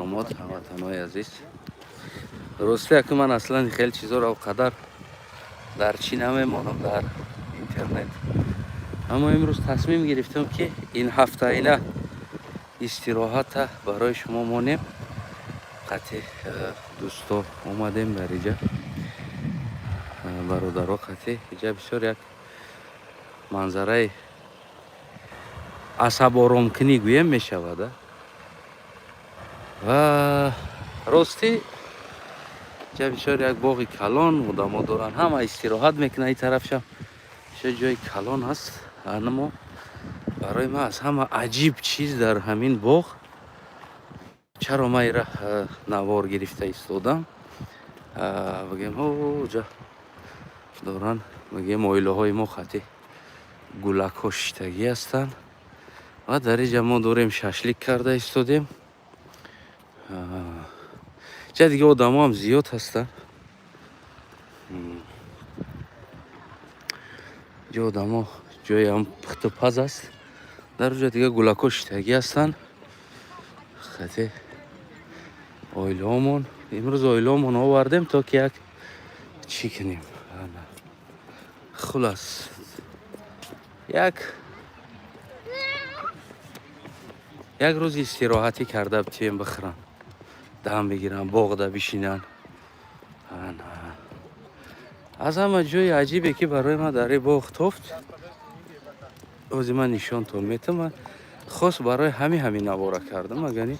احترامات هموطنای عزیز. راسته که من اصلا خیلی چیزا رو قدر در چی نمیمانم در اینترنت، اما امروز تصمیم گرفتم که این هفته اینا استراحت برای شما مانیم. قطع دوستا اومدیم در اینجا، برادرها قطع اینجا بسیار یک منظره عصب آرام کنی گویم می شود و راستی اینجا بسیار یک باغ کلان آدما دارن، همه استراحت میکنه. این طرف شم جای کلان هست. اما برای من از همه عجیب چیز در همین باغ، چرا من را نوار گرفته ایستادم بگیم اوجا دارن، بگیم اویله های ما خطی گلک ها شتگی هستن و در اینجا ما داریم ششلیک کرده ایستادیم. جا دیگه آدم ها هم زیاد هستن، جا آدم ها جای هم پخت و پز است. در اونجا دیگه گلک ها شتگی هستن. خطی اویله همون امروز اویله همون آوردیم تا که یک چی کنیم. خلاص یک روز استراحتی کرده بتیم بخرن، دم بگیرن، باغ ده بشینن. از همه جای عجیبه که برای من در باغ تفت اوزی من نشان تو میتم. خاص برای همین نواره کردم، مگنی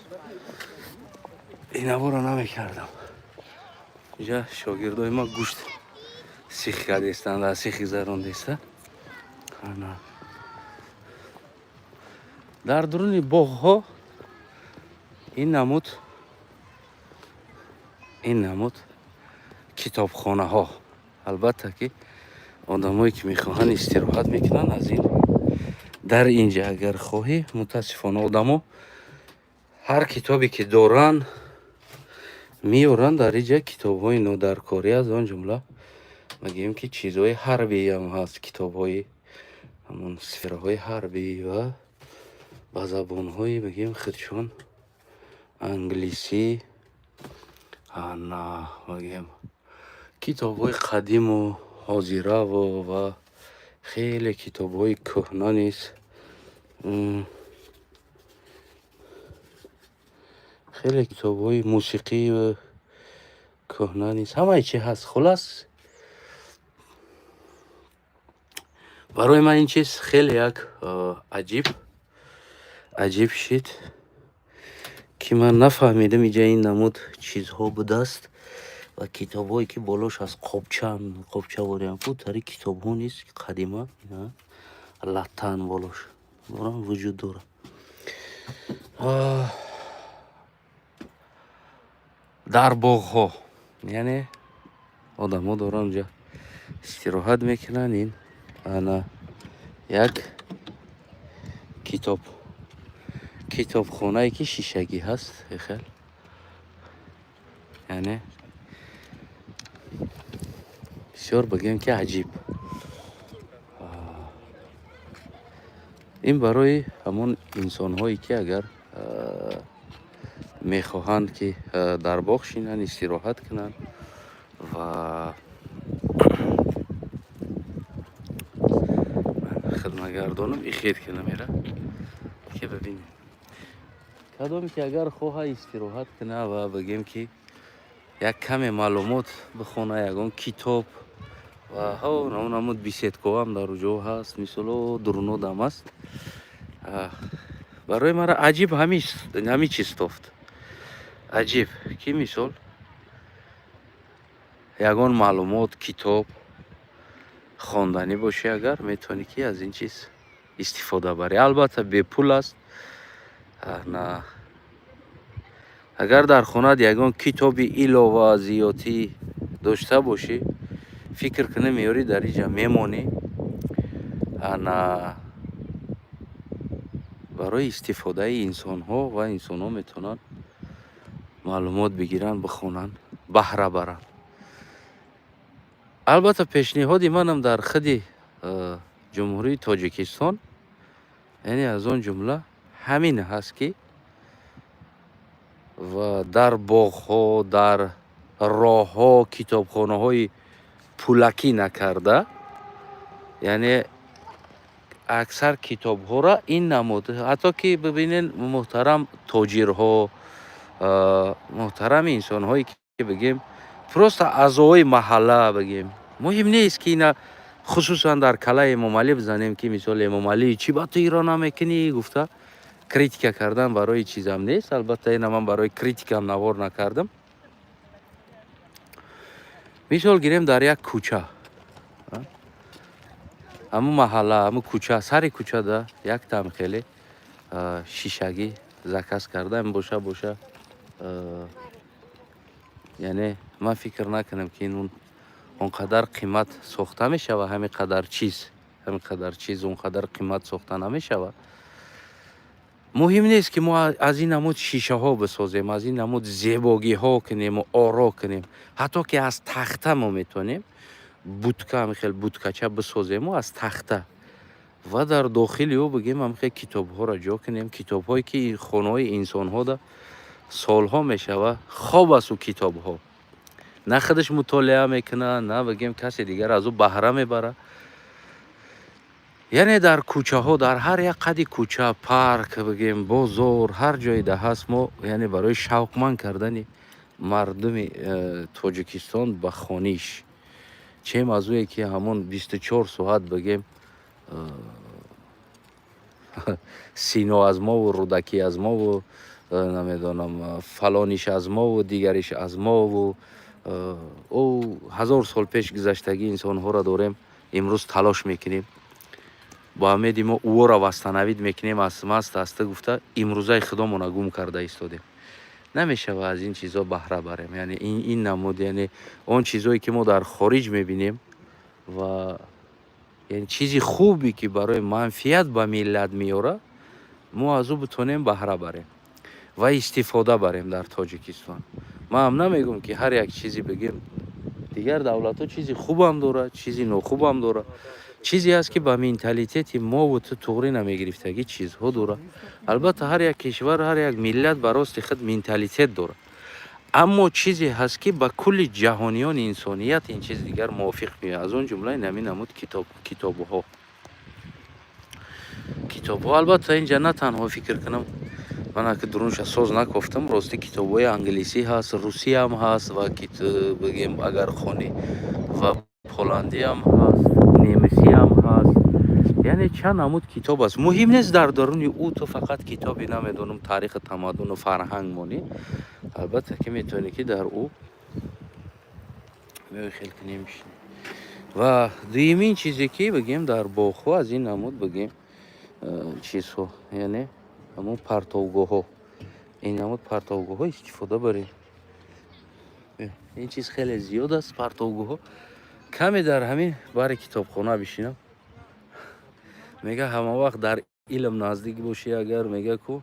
این نواره نمیکردم. اینجا شاگردای ما گوشت سیخ کرده استند، از سیخ زرانده است. در درون باغ ها این نمود کتابخانه ها. البته که آدمایی که میخواهن استراحت میکنن از این در اینجا اگر خواهی. متاسفانه آدما هر کتابی که دارن میورن در اینجا. کتاب های نودرکاری از آن جمله مگیم که چیزهای حربی هم هست، کتاب های همون سفره های حربی و با زبان های بگیم خودشون انگلیسی بگیم کتاب های قدیم و حاضره و خیلی کتاب های کهنه نیست. خیلی کتاب های موسیقی و کهنه نیست، همه چی هست. خلاص برای من این چیز خیلی یک عجیب شد که من نفهمیدم اینجا این نمود چیزها بوده است و کتاب هایی که بالاش از قبچه باریم بود تری کتاب ها نیست که قدیمه لطن بالاش دارم وجود داره. در باغ ها یعنی آدم ها دارن اونجا استراحت میکنن. این انا یک کتابخانه ای که شیشگی هست خیلی، یعنی بسیار بگیم که عجیب. این برای همون انسان هایی که اگر میخواهند که در باغ شینن استراحت کنن و خدمتگردانم اخیر کنم میره که ببینیم کدامی که اگر خواه استراحت کنه و بگیم که یک کم معلومات بخونه، یکون کتاب و ها نمود بیسیتکو هم در اونجا هست، مثلا درونو دم است. برای مرا عجیب همی چیز تفت عجیب که مثال یکون معلومات کتاب خواندنی باشه، اگر میتونی که از این چیز استفاده بری. البته به پول است. نه اگر در خونه یگان کتابی علاوه زیاتی داشته باشی فکر کنه میاری در اینجا میمانی. نه برای استفاده انسان ها و انسان ها میتونن معلومات بگیرن، بخونن، بهره برن. البته پیشنهادی منم در خود جمهوری تاجیکستان یعنی از آن جمله همین هست که ва дар боғҳо, дар роҳҳо китобхонаҳои пулакӣ накарда, яъне аксар китобҳоро ин намуд. Ҳатто ки бибинен муҳтарам тоҷирҳо, муҳтарами инсонҳое ки бигем просто аъзои маҳалла бигем, муҳим нест ки ина хусусан дар калаи Эмомалӣ бизанем ки мисол Эмомалӣ чӣ ба ту иро намекунӣ гуфта критика кардан барои чизам нест. Албатта ина ман барои критикам навор накардам. Мисол гирем дар як кӯча, ҳамун маҳалла, ҳамун кӯча, сари кӯчада як тамхеле шишагӣ заказ карда боша яъне ман фикр накунам ки ин он қадар қимат сохта мешава, ҳамин қадар чиз он қадар қимат сохта намешава. муҳим нест ки мо аз ин намуд шишаҳо бисозем, аз ин намуд зебогиҳо кунем, оро кунем. Ҳатто ки аз тахта мо метавонем будка, ҳамихел будкача бисозему аз тахта ва дар дохили ӯ бигем ҳамихел китобҳоро ҷо кунем. Китобҳое ки хонаҳои инсонҳода солҳо мешава хоб аст ӯ китобҳо. На худаш мутолиа мекунад, на бигем касе дигар аз ӯ баҳра мебара. яъне дар кӯчаҳо, дар ҳар як қади кӯча, парк бигем, бозор, ҳар ҷойда ҳаст, мо яъне барои шавқманд кардани мардуми Тоҷикистон ба хониш чем аз ӯе ки ҳамон 24 соат бигем сино аз мову рӯдакӣ аз мову намедонам фалониш аз мову дигариш аз мову ӯ 1000 сол пеш гузаштагии инсонҳоро дорем, имрӯз талош мекунем ба умеди мо ӯро вастанавид мекунем, аз маст аста гуфта имрӯзаи худомона гум карда истодем. намешава аз ин чизҳо баҳра барем. Яъне ин намуд, яъне он чизҳое ки мо дар хориҷ мебинем ва яъне чизи хубе ки барои манфиат ба миллат меёрад, мо аз ӯ битонем баҳра барем ва истифода барем дар Тоҷикистон. Ман ҳам намегӯм ки ҳар як чизи бигем дигар давлатҳо чизи хубам дорад, чизи нохубам дорад. чизе ҳаст ки ба менталитети мову ту туғри намегирифтагӣ чизҳо дорад. албатта ҳар як кишвар, ҳар як миллат ба рости худ менталитет дорад. аммо чизе ҳаст ки ба кулли ҷаҳониёни инсоният ин чиз дигар мувофиқ меояд. аз он ҷумла намин намуд китобҳо. албатта инҷа на танҳо фикр кунам, ман аки дурунша соз накофтам, рости китобҳои англисӣ ҳаст, русиям ҳаст ва бигем агар хонӣ ва поландиям ҳаст, немисиям ҳаст. яъне чанд намуд китоб аст. муҳим нест дар даруни ӯ ту фақат китоби намедонам таърихи тамаддуну фарҳанг монӣ. албатта ки метавонӣ ки дар ӯ ва дуюмин чизе ки бигем дар боғҳо аз ин намуд бигем чизҳо, яъне ҳамун партовгоҳҳо, ин намуд партовгоҳҳо истифода барем. ин чиз хеле зиёд аст. партовгоҳҳо каме дар ҳамин баҳри китобхона бишинам, мега ҳама вақт дар илм наздик бошӣ, агар мега ку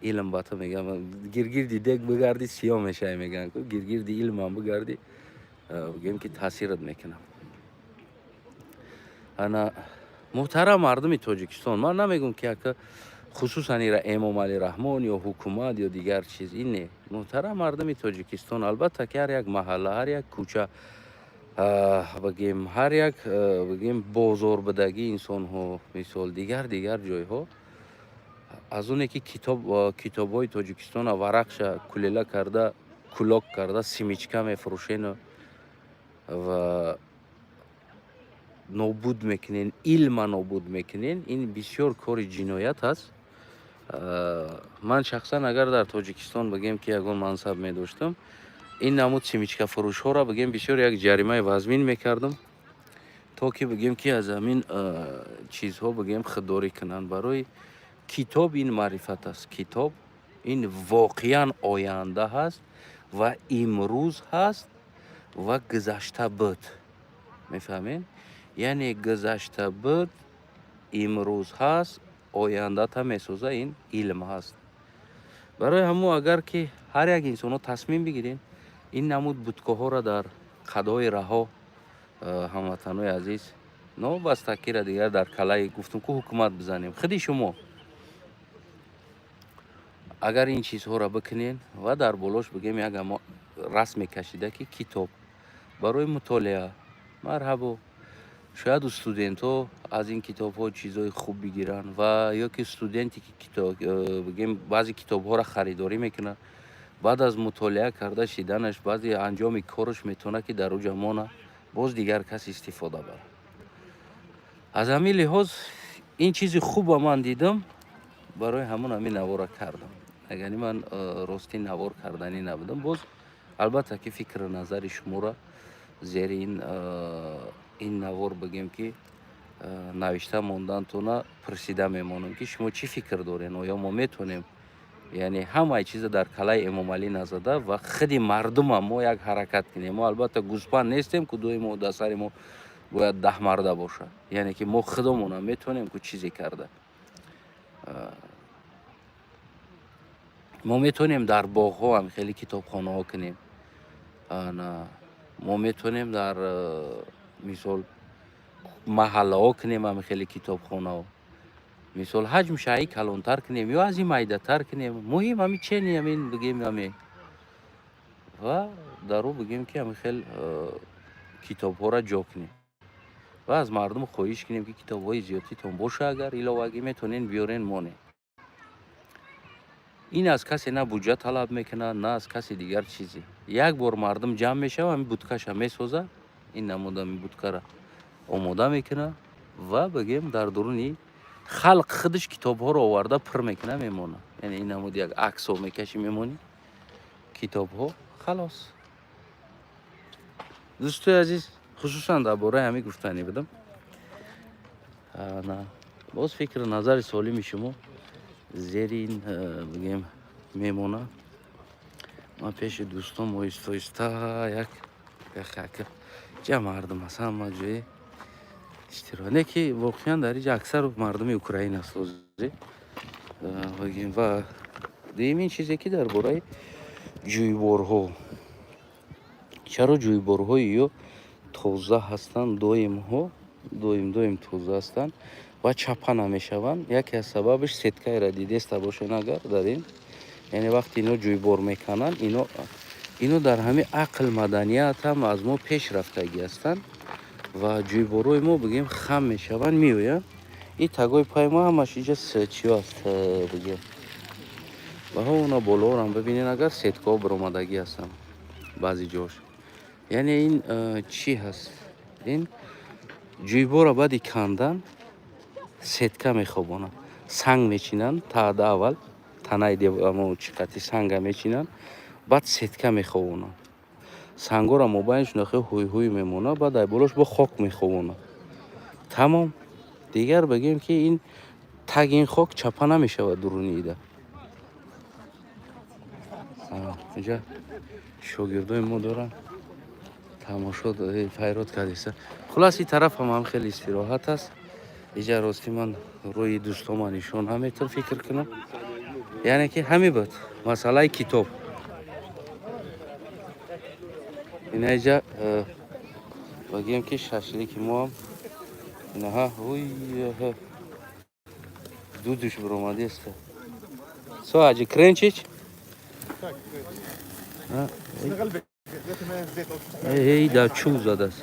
илм ба ту мегам гиргирди дег бигарди сиёҳ мешавӣ, меган ку гиргирди илмам бигарди бигем ки таъсират мекунам. ана муҳтарам мардуми Тоҷикистон, ман намегӯм ки ака хусусан ира Эмомалӣ Раҳмон ё ҳукумат ё дигар чиз, ин не. муҳтарам мардуми Тоҷикистон, албатта ки ҳар як маҳалла, ҳар як кӯча, бигем ҳар як бигем бозорбудагии инсонҳо, мисол дигар ҷойҳо, аз оне ки китобҳои Тоҷикистона варақша кулела карда, кулок карда симичка мефурӯшену ва нобуд мекунен, илма нобуд мекунен, ин бисёр кори ҷиноят аст. ман шахсан агар дар Тоҷикистон бигем ки ягон мансаб медоштам, ин намуд симичкафурӯшҳоро бигем бисёр як ҷаримаи вазмин мекардам, то ки бигем ки аз ҳамин чизҳо бигем худдорӣ кунанд. барои китоб ин маърифат аст. китоб ин воқеан оянда ҳаст ва имрӯз ҳаст ва гузашта буд. мефаҳмед? яъне гузашта буд, имрӯз ҳаст, ояндата месоза, ин илм ҳаст. барои ҳамон агар ки ҳар як инсонҳо тасмим бигирем, ин намуд будкаҳоро дар қадҳои раҳо, ҳамватанои азиз, нобаста кира дигар дар калаи гуфтум ку ҳукумат бизанем, худи шумо агар ин чизҳоро бикунен ва дар болош бигем як расме кашида ки китоб барои мутолиа марҳабо шояд студентҳо аз ин китобҳо чизҳои хуб бигиранд ва ё ки студенте ки бигем баъзе китобҳоро харидорӣ мекунад баъд аз мутолиа карда шиданаш баъзе анҷоми кораш метавонад ки дар уҷа мона боз дигар кас истифода барад. аз ҳамин лиҳоз ин чизи хубро ман дидам барои ҳамон ҳамин навора кардам. агани ман рости навор карданӣ набудам. боз албатта ки фикру назари шуморо зери ин навор бигем ки навишта мондантона пурсида мемонам ки шумо чӣ фикр доред, оё мо метавонем яъне ҳамаи чиза дар калаи Эмомалӣ назада ва худи мардумам мо як ҳаракат кунем. мо албатта гӯспанд нестем ки дуи мо дар сари мо бояд 10 марда бошад, яъне ки мо худомонам метавонем ки чизе карда. мо метавонем дар боғҳо ҳам хеле китобхонаҳо кунем. мо метавонем дар мисол маҳаллаҳо кунем ҳам хеле китобхонаҳо. мисол ҳаҷм шаҳӣ калонтар кунем ё аз ин майдатар кунем. муҳим ҳамин чени ҳамин бигем ҳамин ва дар ӯ бигем ки ҳамин хел китобҳоро ҷо кунем ва аз мардум хоҳиш кунем ки китобҳои зиёдтитон боша, агар иловагӣ метавонен биёрен монем. ин аз касе на буҷа талаб мекунад, на аз каси дигар чизе. як бор мардум ҷамъ мешавад, ҳамин будкаша месозад, ин намуда ҳамин будкара омода мекунад ва бигем дар дуруни халқ худаш китобҳоро оварда пур мекунад мемонад. яъне ин намуди як аксҳо мекашӣ мемонӣ китобҳо халос. дӯстои азиз, хусусан дар бораи ҳамин гуфтанӣ будам. боз фикру назари солими шумо зери ин бигем мемонад. ман пеши дӯстон оҳиста як ҷа мардум аст, ҳама ҷое иштироҳ не ки воқеан дар инҷа аксар мардуми Украин аст ҳозир. ва дуюмин чизе ки дар бораи ҷӯйборҳо, чаро ҷӯйборҳои ё тоза ҳастанд, доим тоза ҳастанд ва чапа намешаванд. яке аз сабабаш сеткаеро дидеста бошен агар дар ин, яъне вақте ино ҷӯйбор мекунанд, ино дар ҳамин ақл маданият ҳам аз мо пешрафтагӣ ҳастанд ва ҷӯйборҳои мо бигем хам мешаванд, меоянд. ин тагои пай мо ҳамаш инҷа чиё аст бигем баҳо оно болоорам бибинен, агар сеткаҳо биромадагӣ ҳастанд баъзи ҷош. яъне ин чӣ ҳаст? ин ҷӯйборро баъди кандан сетка мехобонанд, санг мечинанд, таъда аввал танаи чиқати санга мечинанд, баъд сетка мехобонанд. сангоро мобайншон ҳӯй мемонад, баъд ай болош бо хок мехобонад. тамом. дигар бигем ки ин таги ин хок чапа намешавад дуруни ида. инҷа шогирдои мо доранд тамошо хайрот кардиста. хулас ин тараф ҳам хеле истироҳат аст. инҷа рости ман рӯи дӯстома нишон ҳам метавон фикр кунам. яъне ки ҳамин буд масъалаи китоб. ина инҷа бигем ки шашлики мо ҳам инаҳа дудуш биромадест. Со аҷи кренчич? эй да чӯл задаст.